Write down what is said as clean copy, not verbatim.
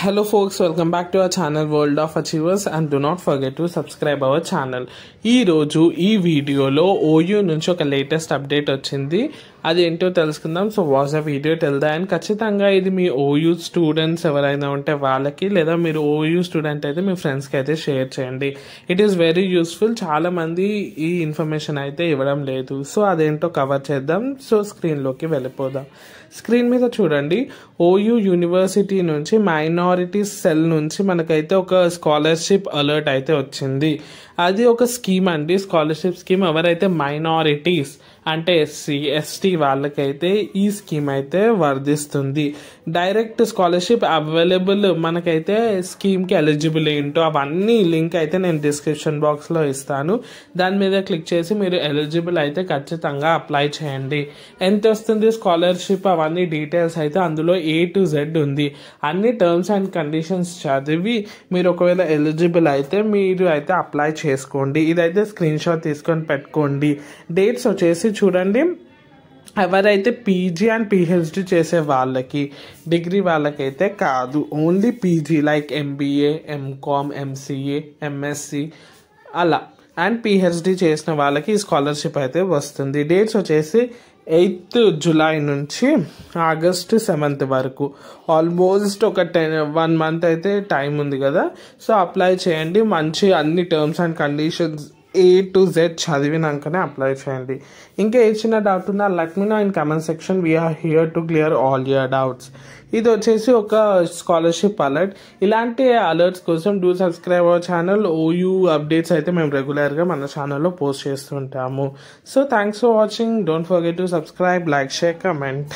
Hello folks, welcome back to our channel World of Achievers and do not forget to subscribe our channel. ఈ రోజు ఈ వీడియోలో OU నుంచి ఒక latest update వచ్చింది. అది ఏంటో తెలుసుకుందాం. So watch the video till the end. ఖచ్చితంగా ఇది మీ OU స్టూడెంట్స్ ఎవరైనా ఉంటే వాళ్ళకి, లేదా మీరు OU స్టూడెంట్ అయితే మీ ఫ్రెండ్స్కి అయితే షేర్ చేయండి. It is very useful. చాలా మంది ఈ ఇన్ఫర్మేషన్ అయితే ఇవ్వడం లేదు. సో అదేంటో కవర్ చేద్దాం. సో స్క్రీన్లోకి వెళ్ళిపోదాం. స్క్రీన్ మీద చూడండి, OU యూనివర్సిటీ నుంచి మైనారిటీస్ సెల్ నుంచి మనకైతే ఒక స్కాలర్షిప్ అలర్ట్ అయితే వచ్చింది. అది ఒక స్కీమ్ అండి, స్కాలర్షిప్ స్కీమ్. ఎవరైతే మైనారిటీస్ అంటే SC ST వాళ్ళకైతే ఈ స్కీమ్ అయితే వర్ధిస్తుంది. Direct scholarship available. మనకైతే స్కీమ్కి ఎలిజిబుల్ ఏంటో అవన్నీ లింక్ అయితే నేను డిస్క్రిప్షన్ బాక్స్లో ఇస్తాను. దాని మీద క్లిక్ చేసి మీరు ఎలిజిబుల్ అయితే ఖచ్చితంగా అప్లై చేయండి. ఎంత వస్తుంది స్కాలర్షిప్ అవన్నీ డీటెయిల్స్ అయితే అందులో A to Z ఉంది. అన్ని టర్మ్స్ అండ్ కండిషన్స్ చదివి మీరు ఒకవేళ ఎలిజిబుల్ అయితే మీరు అయితే అప్లై చేసుకోండి. ఇదైతే స్క్రీన్ షాట్ తీసుకొని పెట్టుకోండి. డేట్స్ వచ్చేసి చూడండి, ఎవరైతే PG అండ్ PhD చేసే వాళ్ళకి, డిగ్రీ వాళ్ళకైతే కాదు, only PG like MBA, MCom, MCA, MSc అలా అండ్ PhD చేసిన వాళ్ళకి ఈ స్కాలర్షిప్ అయితే వస్తుంది. డేట్స్ వచ్చేసి 8th జూలై నుంచి August 7th వరకు. ఆల్మోస్ట్ ఒక 1 month అయితే టైం ఉంది కదా. సో అప్లై చేయండి. మంచి అన్ని terms and conditions A to Z చదివినాకనే అప్లై చేయండి. ఇంకా ఏ చిన్న డౌట్ ఉన్నా let me know in comment section. We're here to clear all your doubts. ఇది వచ్చేసి ఒక స్కాలర్షిప్ అలర్ట్. ఇలాంటి అలర్ట్స్ కోసం do subscribe our channel. OU updates అయితే మేము రెగ్యులర్గా మన ఛానల్లో పోస్ట్ చేస్తుంటాము. So thanks for watching. Don't forget to subscribe, like, share, comment.